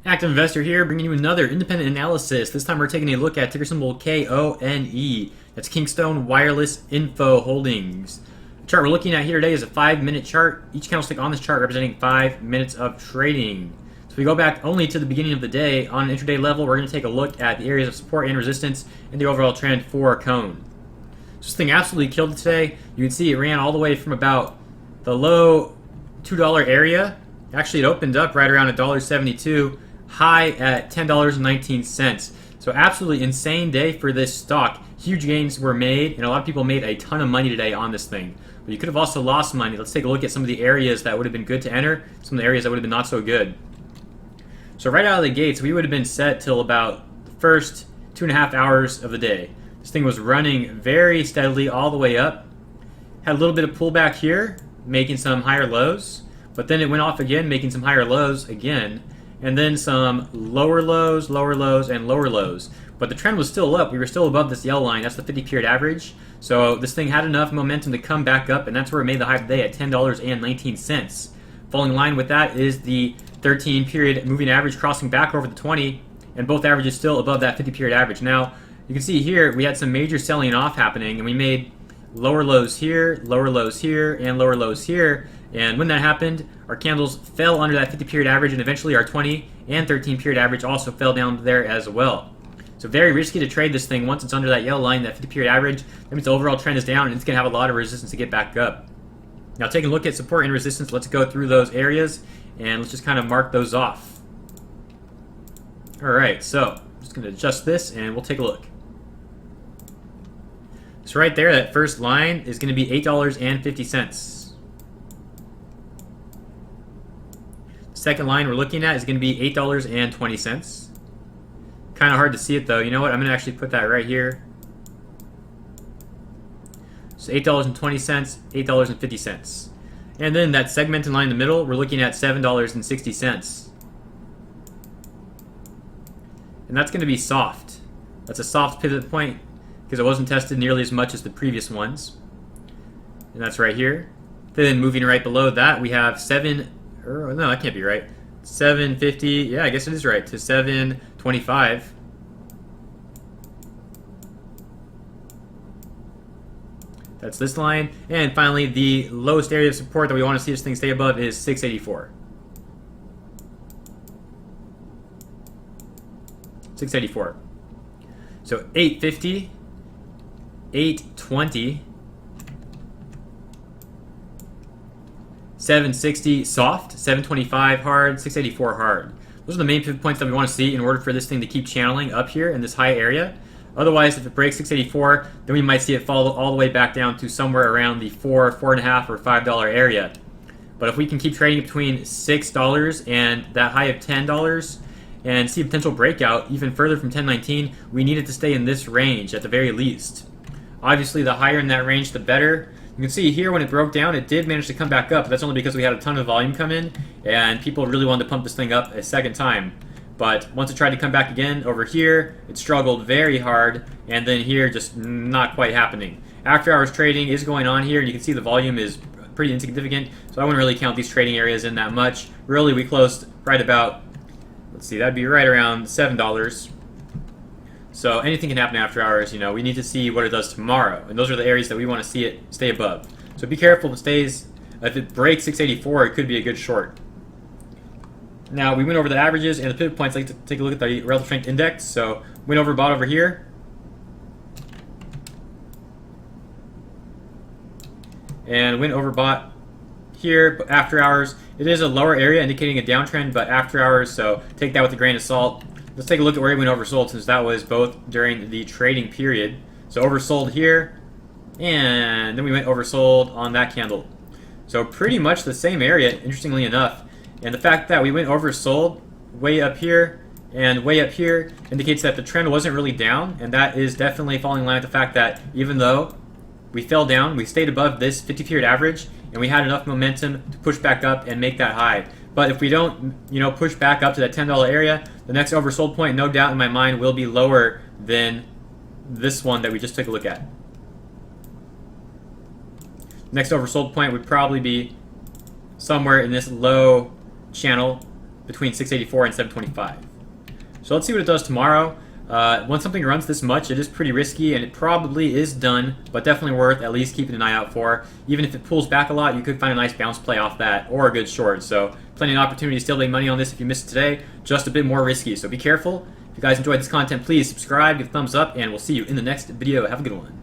Active Investor here, bringing you another independent analysis. This time we're taking a look at ticker symbol KONE. That's Kingtone Wirelessinfo Holdings. The chart we're looking at here today is a 5-minute chart. Each candlestick on this chart representing 5 minutes of trading. So if we go back only to the beginning of the day, on an intraday level, we're going to take a look at the areas of support and resistance and the overall trend for KONE. So this thing absolutely killed it today. You can see it ran all the way from about the low $2 area. Actually, it opened up right around $1.72. High at $10.19. So absolutely insane day for this stock. Huge gains were made, and a lot of people made a ton of money today on this thing. But you could have also lost money. Let's take a look at some of the areas that would have been good to enter, some of the areas that would have been not so good. So right out of the gates, we would have been set till about the first 2.5 hours of the day. This thing was running very steadily all the way up. Had a little bit of pullback here, making some higher lows. But then it went off again, making some higher lows again. And then some lower lows, and lower lows. But the trend was still up. We were still above this yellow line. That's the 50-period average. So this thing had enough momentum to come back up, and that's where it made the high today at $10.19. Falling in line with that is the 13-period moving average crossing back over the 20, and both averages still above that 50-period average. Now, you can see here we had some major selling off happening, and we made lower lows here, and lower lows here. And when that happened, our candles fell under that 50-period average, and eventually our 20 and 13-period average also fell down there as well. So very risky to trade this thing once it's under that yellow line, that 50-period average. That means the overall trend is down, and it's going to have a lot of resistance to get back up. Now, taking a look at support and resistance, let's go through those areas, and let's just kind of mark those off. All right, so I'm just going to adjust this, and we'll take a look. So right there, that first line is going to be $8.50. Second line we're looking at is going to be $8.20. Kind of hard to see it though. You know what? I'm going to actually put that right here. So $8.20, $8.50. And then that segmented line in the middle, we're looking at $7.60. And that's going to be soft. That's a soft pivot point because it wasn't tested nearly as much as the previous ones. And that's right here. Then moving right below that, we have no, that can't be right. 750, yeah, I guess it is right, to 725. That's this line. And finally, the lowest area of support that we want to see this thing stay above is 684. 684. So 850, 820, 760 soft, 725 hard, 684 hard. Those are the main pivot points that we want to see in order for this thing to keep channeling up here in this high area. Otherwise, if it breaks 684, then we might see it fall all the way back down to somewhere around the $4, $4.50, or $5 area. But if we can keep trading between $6 and that high of $10 and see a potential breakout even further from 1019, we need it to stay in this range at the very least. Obviously, the higher in that range, the better. You can see here when it broke down, it did manage to come back up. That's only because we had a ton of volume come in, and people really wanted to pump this thing up a second time. But once it tried to come back again over here, it struggled very hard, and then here, just not quite happening. After hours trading is going on here, and you can see the volume is pretty insignificant, so I wouldn't really count these trading areas in that much. Really, we closed right about, let's see, that'd be right around $7. So anything can happen after hours. You know, we need to see what it does tomorrow, and those are the areas that we want to see it stay above. So be careful if it stays. If it breaks 684, it could be a good short. Now we went over the averages and the pivot points. I'd like to take a look at the relative strength index. So went over, bought over here, and went over, bought here. But after hours, it is a lower area indicating a downtrend, but after hours, so take that with a grain of salt. Let's take a look at where we went oversold, since that was both during the trading period. So oversold here, and then we went oversold on that candle. So pretty much the same area, interestingly enough. And the fact that we went oversold way up here and way up here indicates that the trend wasn't really down, and that is definitely falling in line with the fact that even though we fell down, we stayed above this 50-period average, and we had enough momentum to push back up and make that high. But if we don't, push back up to that $10 area, the next oversold point, no doubt in my mind, will be lower than this one that we just took a look at. Next oversold point would probably be somewhere in this low channel between 684 and 725. So let's see what it does tomorrow. Once something runs this much, it is pretty risky, and it probably is done, but definitely worth at least keeping an eye out for. Even if it pulls back a lot, you could find a nice bounce play off that, or a good short. So plenty of opportunity to still make money on this if you missed it today. Just a bit more risky, so be careful. If you guys enjoyed this content, please subscribe, give a thumbs up, and we'll see you in the next video. Have a good one.